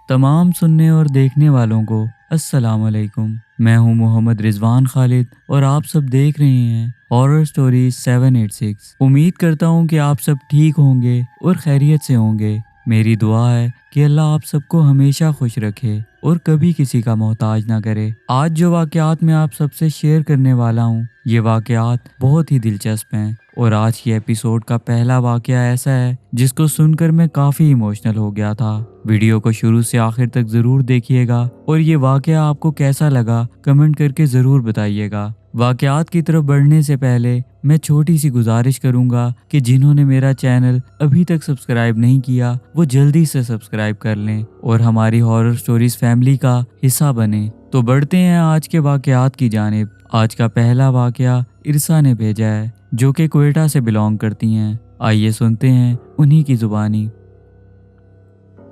तमाम सुनने और देखने वालों को अस्सलाम वालेकुम। मैं हूं मोहम्मद रिजवान खालिद और आप सब देख रहे हैं हॉरर स्टोरीज 786। उम्मीद करता हूं कि आप सब ठीक होंगे और खैरियत से होंगे। मेरी दुआ है कि अल्लाह आप सबको हमेशा खुश रखे और कभी किसी का मोहताज ना करे। आज जो वाक़यात मैं आप सबसे शेयर करने वाला हूँ, ये वाक़यात बहुत ही दिलचस्प हैं और आज की एपिसोड का पहला वाक़या ऐसा है जिसको सुनकर मैं काफ़ी इमोशनल हो गया था। वीडियो को शुरू से आखिर तक ज़रूर देखिएगा और ये वाक़या आपको कैसा लगा कमेंट करके ज़रूर बताइएगा। वाक़यात की तरफ बढ़ने से पहले मैं छोटी सी गुजारिश करूंगा कि जिन्होंने मेरा चैनल अभी तक सब्सक्राइब नहीं किया वो जल्दी से सब्सक्राइब कर लें और हमारी हॉरर स्टोरीज फैमिली का हिस्सा बने। तो बढ़ते हैं आज के वाक़यात की जानिब। आज का पहला वाक़या इरसा ने भेजा है जो कि क्वेटा से बिलोंग करती हैं। आइए सुनते हैं उन्हीं की ज़ुबानी।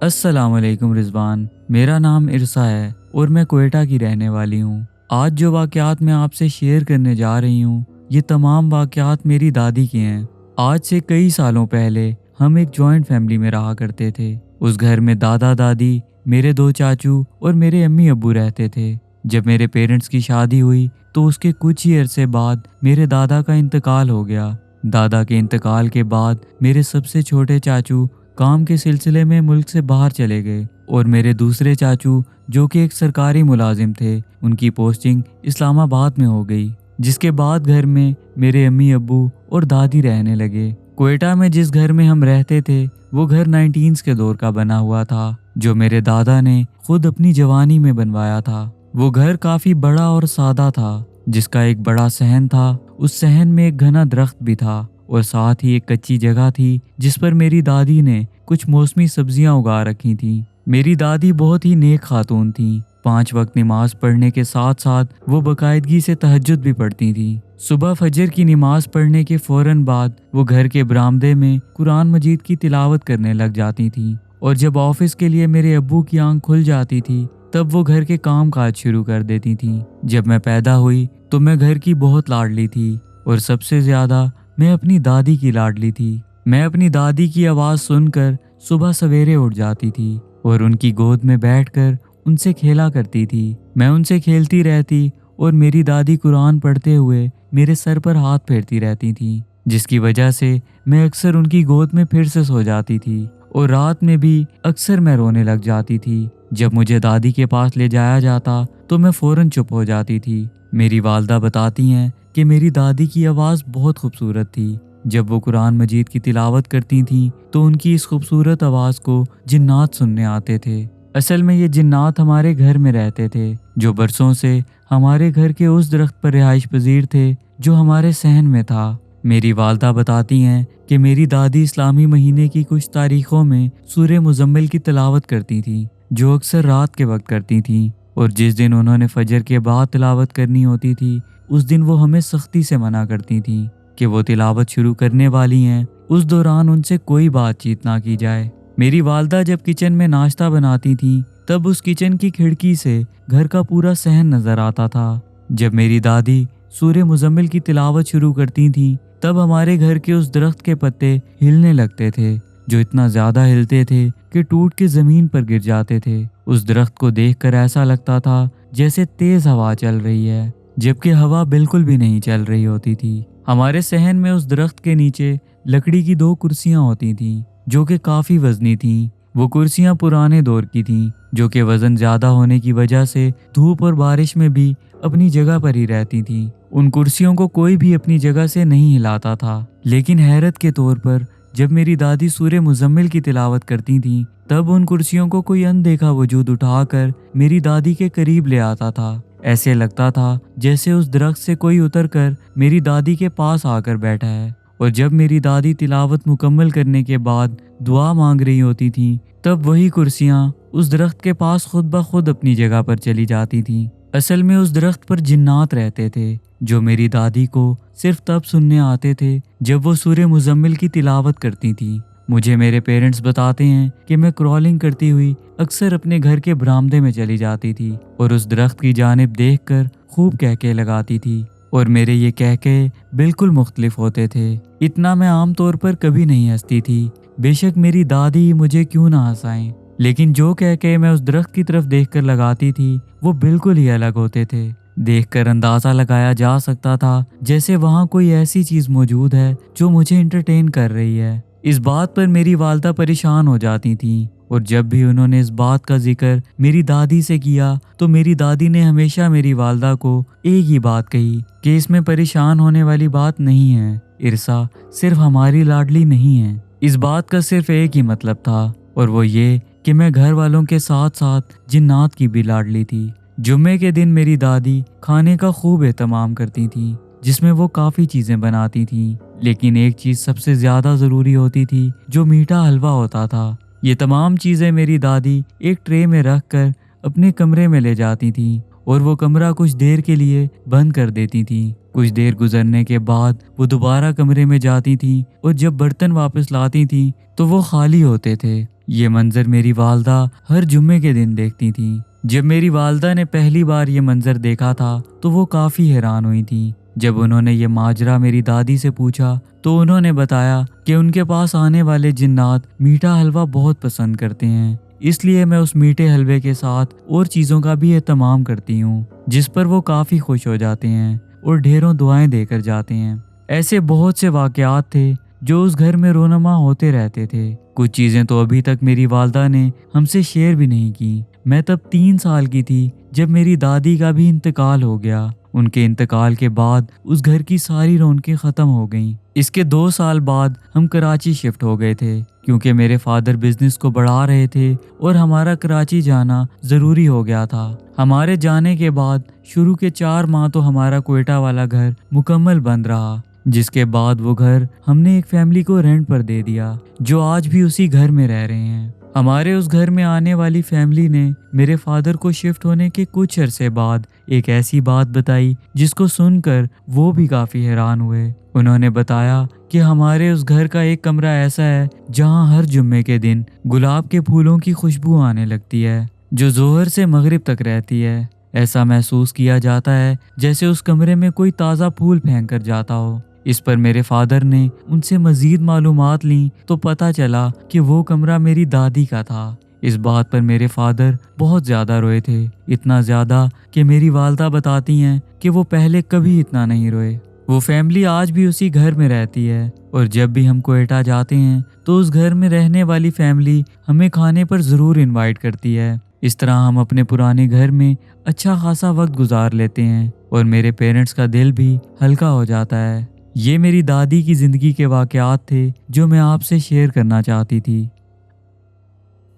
अस्सलाम वालेकुम रिजवान, मेरा नाम इरसा है और मैं क्वेटा की रहने वाली हूँ। आज जो वाक़यात मैं आपसे शेयर करने जा रही हूँ ये तमाम वाक़यात मेरी दादी के हैं। आज से कई सालों पहले हम एक जॉइंट फैमिली में रहा करते थे। उस घर में दादा दादी, मेरे 2 चाचू और मेरे अम्मी अब्बू रहते थे। जब मेरे पेरेंट्स की शादी हुई तो उसके कुछ ही अरसे बाद मेरे दादा का इंतकाल हो गया। दादा के इंतकाल के बाद मेरे सबसे छोटे चाचू काम के सिलसिले में मुल्क से बाहर चले गए और मेरे दूसरे चाचू जो कि एक सरकारी मुलाजिम थे उनकी पोस्टिंग इस्लामाबाद में हो गई। जिसके बाद घर में मेरे अम्मी अब्बू और दादी रहने लगे। क्वेटा में जिस घर में हम रहते थे वो घर 19s के दौर का बना हुआ था जो मेरे दादा ने खुद अपनी जवानी में बनवाया था। वो घर काफी बड़ा और सादा था जिसका एक बड़ा सहन था। उस सहन में एक घना दरख्त भी था और साथ ही एक कच्ची जगह थी जिस पर मेरी दादी ने कुछ मौसमी सब्जियां उगा रखी थी। मेरी दादी बहुत ही नेक खातून थी। 5 वक्त नमाज पढ़ने के साथ साथ वो बाकायदगी से तहज्जुद भी पढ़ती थी। सुबह फजर की नमाज पढ़ने के फौरन बाद वो घर के बरामदे में कुरान मजीद की तिलावत करने लग जाती थी और जब ऑफिस के लिए मेरे अब्बू की आंख खुल जाती थी तब वो घर के काम काज शुरू कर देती थी। जब मैं पैदा हुई तो मैं घर की बहुत लाडली थी और सबसे ज्यादा मैं अपनी दादी की लाडली थी। मैं अपनी दादी की आवाज़ सुनकर सुबह सवेरे उठ जाती थी और उनकी गोद में बैठकर उनसे खेला करती थी। मैं उनसे खेलती रहती और मेरी दादी कुरान पढ़ते हुए मेरे सर पर हाथ फेरती रहती थी जिसकी वजह से मैं अक्सर उनकी गोद में फिर से सो जाती थी और रात में भी अक्सर मैं रोने लग जाती थी। जब मुझे दादी के पास ले जाया जाता तो मैं फौरन चुप हो जाती थी। मेरी वालदा बताती हैं कि मेरी दादी की आवाज़ बहुत खूबसूरत थी। जब वो कुरान मजीद की तिलावत करती थीं तो उनकी इस खूबसूरत आवाज़ को जिन्नात सुनने आते थे। असल में ये जिन्नात हमारे घर में रहते थे जो बरसों से हमारे घर के उस दरख्त पर रिहाइश पजीर थे जो हमारे सहन में था। मेरी वालदा बताती हैं कि मेरी दादी इस्लामी महीने की कुछ तारीखों में सूरह मुज़म्मिल की तिलावत करती थी जो अक्सर रात के वक्त करती थीं और जिस दिन उन्होंने फजर के बाद तिलावत करनी होती थी उस दिन वो हमें सख्ती से मना करती थीं कि वो तिलावत शुरू करने वाली हैं, उस दौरान उनसे कोई बातचीत ना की जाए। मेरी वालदा जब किचन में नाश्ता बनाती थीं तब उस किचन की खिड़की से घर का पूरा सहन नजर आता था। जब मेरी दादी सूरह मुज़म्मिल की तिलावत शुरू करती थीं तब हमारे घर के उस दरख्त के पत्ते हिलने लगते थे जो इतना ज्यादा हिलते थे कि टूट के जमीन पर गिर जाते थे। उस दरख्त को देखकर ऐसा लगता था जैसे तेज हवा चल रही है जबकि हवा बिल्कुल भी नहीं चल रही होती थी। हमारे सहन में उस दरख्त के नीचे लकड़ी की 2 कुर्सियां होती थीं जो कि काफी वजनी थीं। वो कुर्सियां पुराने दौर की थीं जो कि वजन ज्यादा होने की वजह से धूप और बारिश में भी अपनी जगह पर ही रहती थीं। उन कुर्सियों को कोई भी अपनी जगह से नहीं हिलाता था। लेकिन हैरत के तौर पर जब मेरी दादी सूरह मुज़म्मिल की तिलावत करती थीं तब उन कुर्सियों को कोई अनदेखा वजूद उठाकर मेरी दादी के करीब ले आता था। ऐसे लगता था जैसे उस दरख्त से कोई उतरकर मेरी दादी के पास आकर बैठा है। और जब मेरी दादी तिलावत मुकम्मल करने के बाद दुआ मांग रही होती थी तब वही कुर्सियां उस दरख्त के पास खुद ब खुद अपनी जगह पर चली जाती थीं। असल में उस दरख्त पर जिन्नात रहते थे जो मेरी दादी को सिर्फ तब सुनने आते थे जब वो सूरह मुज़म्मिल की तिलावत करती थी। मुझे मेरे पेरेंट्स बताते हैं कि मैं क्रॉलिंग करती हुई अक्सर अपने घर के बरामदे में चली जाती थी और उस दरख्त की जानिब देखकर खूब कहके लगाती थी और मेरे ये कहके बिल्कुल मुख्तलिफ होते थे। इतना मैं आम तौर पर कभी नहीं हंसती थी, बेशक मेरी दादी मुझे क्यों ना हंसाएं, लेकिन जो कह के मैं उस दरख्त की तरफ देखकर लगाती थी वो बिल्कुल ही अलग होते थे। देखकर अंदाजा लगाया जा सकता था जैसे वहाँ कोई ऐसी चीज मौजूद है जो मुझे एंटरटेन कर रही है। इस बात पर मेरी वालदा परेशान हो जाती थी और जब भी उन्होंने इस बात का जिक्र मेरी दादी से किया तो मेरी दादी ने हमेशा मेरी वालदा को एक ही बात कही कि इसमें परेशान होने वाली बात नहीं है, इरसा सिर्फ हमारी लाडली नहीं है। इस बात का सिर्फ एक ही मतलब था और वो ये कि मैं घर वालों के साथ साथ जिन्नात की भी लाडली थी। जुम्मे के दिन मेरी दादी खाने का खूब एहतमाम करती थी जिसमें वो काफ़ी चीज़ें बनाती थी, लेकिन एक चीज़ सबसे ज़्यादा ज़रूरी होती थी जो मीठा हलवा होता था। ये तमाम चीज़ें मेरी दादी एक ट्रे में रख कर अपने कमरे में ले जाती थी और वो कमरा कुछ देर के लिए बंद कर देती थी। कुछ देर गुजरने के बाद वो दोबारा कमरे में जाती थी और जब बर्तन वापस लाती थी तो वो खाली होते थे। ये मंजर मेरी वालदा हर जुम्मे के दिन देखती थी। जब मेरी वालदा ने पहली बार ये मंजर देखा था तो वो काफ़ी हैरान हुई थी। जब उन्होंने ये माजरा मेरी दादी से पूछा तो उन्होंने बताया कि उनके पास आने वाले जिन्नात मीठा हलवा बहुत पसंद करते हैं, इसलिए मैं उस मीठे हलवे के साथ और चीज़ों का भी एहतमाम करती हूँ, जिस पर वो काफ़ी खुश हो जाते हैं और ढेरों दुआएं देकर जाते हैं। ऐसे बहुत से वाक़यात थे जो उस घर में रोनमा होते रहते थे। कुछ चीज़ें तो अभी तक मेरी वालदा ने हमसे शेयर भी नहीं की। मैं तब 3 साल की थी जब मेरी दादी का भी इंतकाल हो गया। उनके इंतकाल के बाद उस घर की सारी रौनकें ख़त्म हो गईं। इसके 2 साल बाद हम कराची शिफ्ट हो गए थे क्योंकि मेरे फादर बिजनेस को बढ़ा रहे थे और हमारा कराची जाना ज़रूरी हो गया था। हमारे जाने के बाद शुरू के 4 माह तो हमारा क्वेटा वाला घर मुकम्मल बंद रहा, जिसके बाद वो घर हमने एक फैमिली को रेंट पर दे दिया जो आज भी उसी घर में रह रहे हैं। हमारे उस घर में आने वाली फैमिली ने मेरे फादर को शिफ्ट होने के कुछ अरसे बाद एक ऐसी बात बताई जिसको सुनकर वो भी काफ़ी हैरान हुए। उन्होंने बताया कि हमारे उस घर का एक कमरा ऐसा है जहां हर जुम्मे के दिन गुलाब के फूलों की खुशबू आने लगती है जो जोहर से मगरिब तक रहती है। ऐसा महसूस किया जाता है जैसे उस कमरे में कोई ताज़ा फूल फेंक कर जाता हो। इस पर मेरे फादर ने उनसे मजीद मालूमात ली तो पता चला कि वो कमरा मेरी दादी का था। इस बात पर मेरे फादर बहुत ज़्यादा रोए थे, इतना ज़्यादा कि मेरी वालदा बताती हैं कि वो पहले कभी इतना नहीं रोए। वो फैमिली आज भी उसी घर में रहती है और जब भी हम क्वेटा जाते हैं तो उस घर में रहने वाली फैमिली हमें खाने पर ज़रूर इनवाइट करती है। इस तरह हम अपने पुराने घर में अच्छा खासा वक्त गुजार लेते हैं और मेरे पेरेंट्स का दिल भी हल्का हो जाता है। ये मेरी दादी की ज़िंदगी के वाक़यात थे जो मैं आपसे शेयर करना चाहती थी।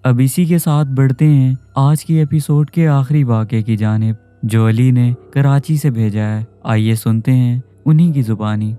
अब इसी के साथ बढ़ते हैं आज की एपिसोड के आखिरी वाक़े की जानिब जो अली ने कराची से भेजा है। आइए सुनते हैं उन्हीं की ज़ुबानी।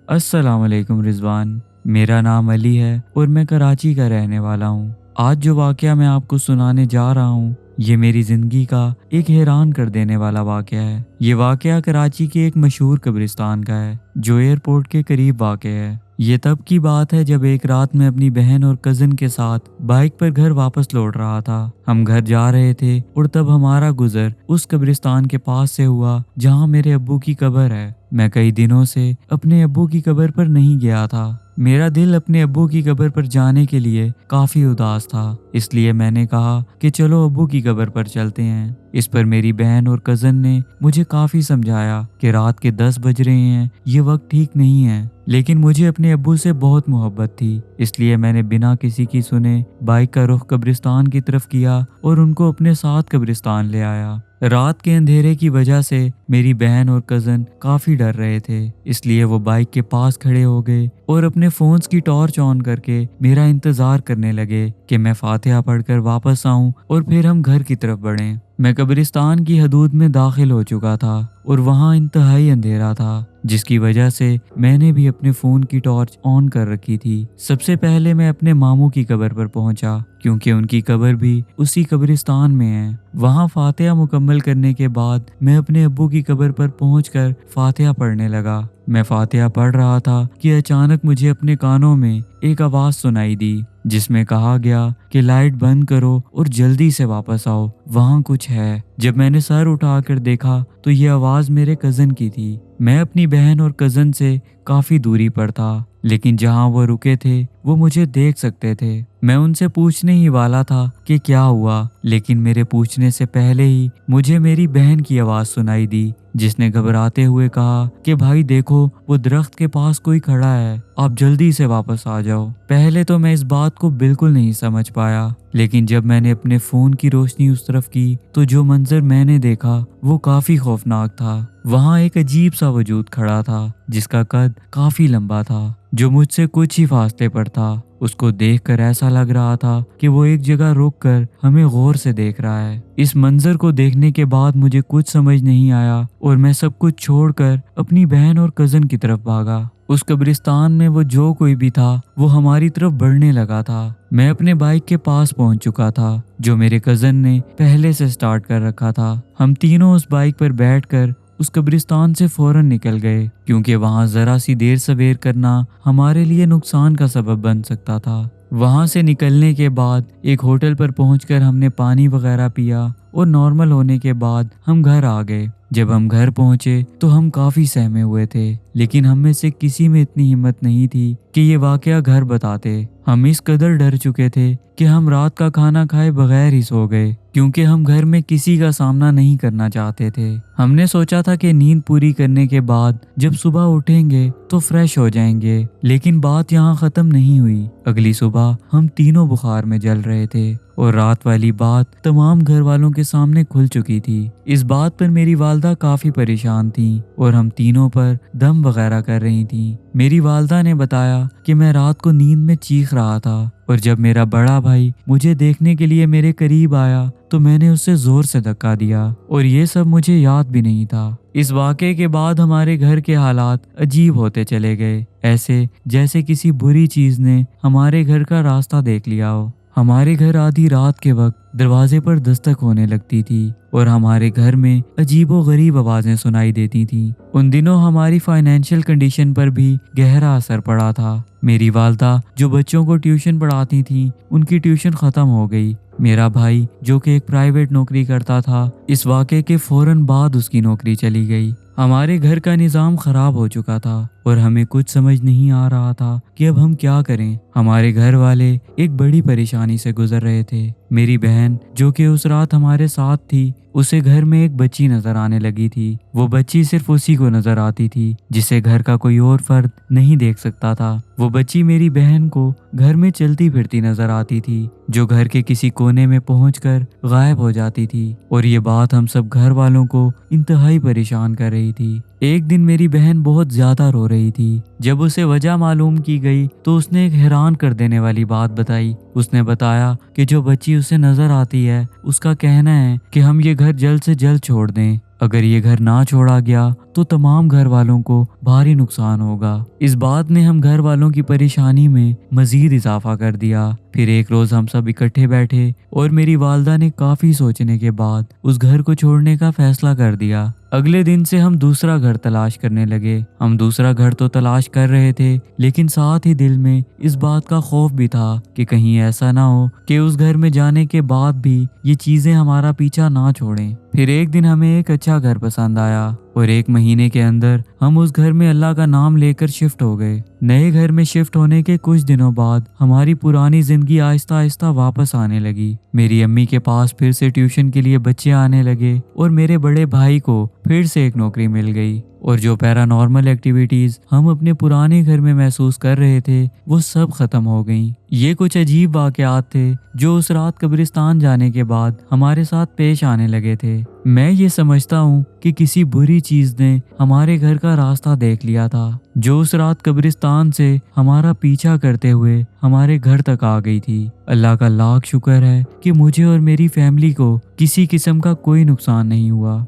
अस्सलाम वालेकुम रिजवान, मेरा नाम अली है और मैं कराची का रहने वाला हूँ। आज जो वाक़या मैं आपको सुनाने जा रहा हूँ ये मेरी ज़िंदगी का एक हैरान कर देने वाला वाक़या है। ये वाक़या कराची के एक मशहूर कब्रिस्तान का है जो एयरपोर्ट के करीब वाक़ है। ये तब की बात है जब एक रात मैं अपनी बहन और कज़न के साथ बाइक पर घर वापस लौट रहा था। हम घर जा रहे थे और तब हमारा गुजर उस कब्रिस्तान के पास से हुआ जहाँ मेरे अब्बू की कब्र है। मैं कई दिनों से अपने अब्बू की कब्र पर नहीं गया था। मेरा दिल अपने अब्बू की कब्र पर जाने के लिए काफ़ी उदास था, इसलिए मैंने कहा कि चलो अब्बू की कब्र पर चलते हैं। इस पर मेरी बहन और कज़न ने मुझे काफ़ी समझाया कि रात के 10 बज रहे हैं, ये वक्त ठीक नहीं है, लेकिन मुझे अपने अब्बू से बहुत मोहब्बत थी, इसलिए मैंने बिना किसी की सुने बाइक का रुख कब्रिस्तान की तरफ किया और उनको अपने साथ कब्रिस्तान ले आया। रात के अंधेरे की वजह से मेरी बहन और कज़न काफ़ी डर रहे थे, इसलिए वो बाइक के पास खड़े हो गए और अपने फ़ोन्स की टॉर्च ऑन करके मेरा इंतज़ार करने लगे कि मैं फातिहा पढ़कर वापस आऊं और फिर हम घर की तरफ बढ़ें। मैं कब्रिस्तान की हदूद में दाखिल हो चुका था और वहाँ इंतहाई अंधेरा था, जिसकी वजह से मैंने भी अपने फ़ोन की टॉर्च ऑन कर रखी थी। सबसे पहले मैं अपने मामू की कब्र पर पहुंचा क्योंकि उनकी कब्र भी उसी कब्रिस्तान में है। वहाँ फातिहा मुकम्मल करने के बाद मैं अपने अब्बू की कब्र पर पहुंचकर फातिहा पढ़ने लगा। मैं फातिहा पढ़ रहा था कि अचानक मुझे अपने कानों में एक आवाज़ सुनाई दी जिसमें कहा गया कि लाइट बंद करो और जल्दी से वापस आओ, वहाँ कुछ है। जब मैंने सर उठाकर देखा तो ये आवाज़ मेरे कज़न की थी। मैं अपनी बहन और कज़न से काफ़ी दूरी पर था, लेकिन जहाँ वो रुके थे वो मुझे देख सकते थे। मैं उनसे पूछने ही वाला था कि क्या हुआ, लेकिन मेरे पूछने से पहले ही मुझे मेरी बहन की आवाज़ सुनाई दी, जिसने घबराते हुए कहा कि भाई देखो, वो दरख्त के पास कोई खड़ा है, आप जल्दी से वापस आ जाओ। पहले तो मैं इस बात को बिल्कुल नहीं समझ पाया, लेकिन जब मैंने अपने फ़ोन की रोशनी उस तरफ की तो जो मंजर मैंने देखा वो काफ़ी खौफनाक था। वहाँ एक अजीब सा वजूद खड़ा था जिसका कद काफ़ी लंबा था, जो मुझसे कुछ ही फासले पर था। उसको देखकर ऐसा लग रहा था कि वो एक जगह रुककर हमें गौर से देख रहा है। इस मंजर को देखने के बाद मुझे कुछ समझ नहीं आया और मैं सब कुछ छोड़कर अपनी बहन और कज़न की तरफ भागा। उस कब्रिस्तान में वो जो कोई भी था वो हमारी तरफ बढ़ने लगा था। मैं अपने बाइक के पास पहुंच चुका था जो मेरे कज़न ने पहले से स्टार्ट कर रखा था। हम तीनों उस बाइक पर बैठकर उस कब्रिस्तान से फौरन निकल गए, क्योंकि वहां जरा सी देर सवेर करना हमारे लिए नुकसान का सबब बन सकता था। वहां से निकलने के बाद एक होटल पर पहुंचकर हमने पानी वगैरह पिया और नॉर्मल होने के बाद हम घर आ गए। जब हम घर पहुंचे तो हम काफी सहमे हुए थे, लेकिन हम में से किसी में इतनी हिम्मत नहीं थी कि ये वाकया घर बताते। हम इस कदर डर चुके थे कि हम रात का खाना खाए बगैर ही सो गए, क्योंकि हम घर में किसी का सामना नहीं करना चाहते थे। हमने सोचा था कि नींद पूरी करने के बाद जब सुबह उठेंगे तो फ्रेश हो जाएंगे, लेकिन बात यहाँ खत्म नहीं हुई। अगली सुबह हम तीनों बुखार में जल रहे थे और रात वाली बात तमाम घर वालों के सामने खुल चुकी थी। इस बात पर मेरी वालदा काफी परेशान थी और हम तीनों पर दम वगैरह कर रही थी। मेरी वालदा ने बताया कि मैं रात को नींद में चीख रहा था और जब मेरा बड़ा भाई मुझे देखने के लिए मेरे करीब आया तो मैंने उसे जोर से धक्का दिया और ये सब मुझे याद भी नहीं था। इस वाक़े के बाद हमारे घर के हालात अजीब होते चले गए, ऐसे जैसे किसी बुरी चीज ने हमारे घर का रास्ता देख लिया हो। हमारे घर आधी रात के वक्त दरवाजे पर दस्तक होने लगती थी और हमारे घर में अजीबो गरीब आवाजें सुनाई देती थीं। उन दिनों हमारी फाइनेंशियल कंडीशन पर भी गहरा असर पड़ा था। मेरी वालदा जो बच्चों को ट्यूशन पढ़ाती थी, उनकी ट्यूशन खत्म हो गई। मेरा भाई जो कि एक प्राइवेट नौकरी करता था, इस वाक़े के फौरन बाद उसकी नौकरी चली गई। हमारे घर का निज़ाम खराब हो चुका था और हमें कुछ समझ नहीं आ रहा था कि अब हम क्या करें। हमारे घर वाले एक बड़ी परेशानी से गुजर रहे थे। मेरी बहन जो कि उस रात हमारे साथ थी, उसे घर में एक बच्ची नजर आने लगी थी। वो बच्ची सिर्फ उसी को नजर आती थी जिसे घर का कोई और फर्द नहीं देख सकता था। वो बच्ची मेरी बहन को घर में चलती फिरती नजर आती थी, जो घर के किसी कोने में पहुंचकर गायब हो जाती थी और ये बात हम सब घर वालों को इंतहाई परेशान कर रही थी। एक दिन मेरी बहन बहुत ज्यादा रो रही थी। जब उसे वजह मालूम की गई तो उसने एक हैरान कर देने वाली बात बताई। उसने बताया कि जो बच्ची उसे नजर आती है, उसका कहना है कि हम ये घर जल्द से जल्द छोड़ दें। अगर ये घर ना छोड़ा गया तो तमाम घर वालों को भारी नुकसान होगा। इस बात ने हम घर वालों की परेशानी में मजीद इजाफा कर दिया। फिर एक रोज हम सब इकट्ठे बैठे और मेरी वालदा ने काफी सोचने के बाद उस घर को छोड़ने का फैसला कर दिया। अगले दिन से हम दूसरा घर तलाश करने लगे। हम दूसरा घर तो तलाश कर रहे थे, लेकिन साथ ही दिल में इस बात का खौफ भी था कि कहीं ऐसा ना हो कि उस घर में जाने के बाद भी ये चीजें हमारा पीछा ना छोड़ें। फिर एक दिन हमें एक अच्छा घर पसंद आया और एक महीने के अंदर हम उस घर में अल्लाह का नाम लेकर शिफ्ट हो गए। नए घर में शिफ्ट होने के कुछ दिनों बाद हमारी पुरानी जिंदगी आहिस्ता आहिस्ता वापस आने लगी। मेरी अम्मी के पास फिर से ट्यूशन के लिए बच्चे आने लगे और मेरे बड़े भाई को फिर से एक नौकरी मिल गई और जो पैरानॉर्मल एक्टिविटीज हम अपने पुराने घर में महसूस कर रहे थे वो सब खत्म हो गईं। ये कुछ अजीब वाकयात थे जो उस रात कब्रिस्तान जाने के बाद हमारे साथ पेश आने लगे थे। मैं ये समझता हूँ कि किसी बुरी चीज ने हमारे घर का रास्ता देख लिया था, जो उस रात कब्रिस्तान से हमारा पीछा करते हुए हमारे घर तक आ गई थी। अल्लाह का लाख शुक्र है कि मुझे और मेरी फैमिली को किसी किस्म का कोई नुकसान नहीं हुआ।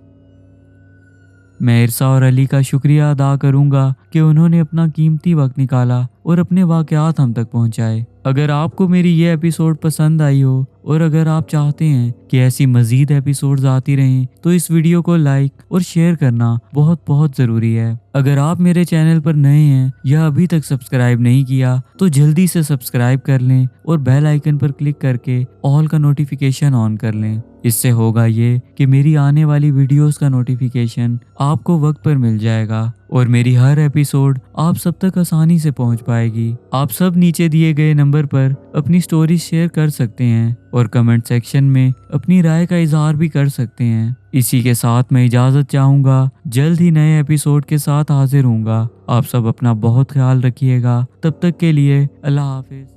मैं इरसा और अली का शुक्रिया अदा करूंगा कि उन्होंने अपना कीमती वक्त निकाला और अपने वाकयात हम तक पहुंचाए। अगर आपको मेरी ये एपिसोड पसंद आई हो और अगर आप चाहते हैं कि ऐसी मजीद एपिसोड्स आती रहें तो इस वीडियो को लाइक और शेयर करना बहुत बहुत ज़रूरी है। अगर आप मेरे चैनल पर नए हैं या अभी तक सब्सक्राइब नहीं किया तो जल्दी से सब्सक्राइब कर लें और बेल आइकन पर क्लिक करके ऑल का नोटिफिकेशन ऑन कर लें। اس سے ہوگا یہ کہ میری آنے والی ویڈیوز کا نوٹیفیکیشن آپ کو وقت پر مل جائے گا اور میری ہر ایپیسوڈ آپ سب تک آسانی سے پہنچ پائے گی۔ آپ سب نیچے دیے گئے نمبر پر اپنی سٹوریز شیئر کر سکتے ہیں اور کمنٹ سیکشن میں اپنی رائے کا اظہار بھی کر سکتے ہیں۔ اسی کے ساتھ میں اجازت چاہوں گا، جلد ہی نئے ایپیسوڈ کے ساتھ حاضر ہوں گا۔ آپ سب اپنا بہت خیال رکھیے گا، تب تک کے لیے اللہ حافظ۔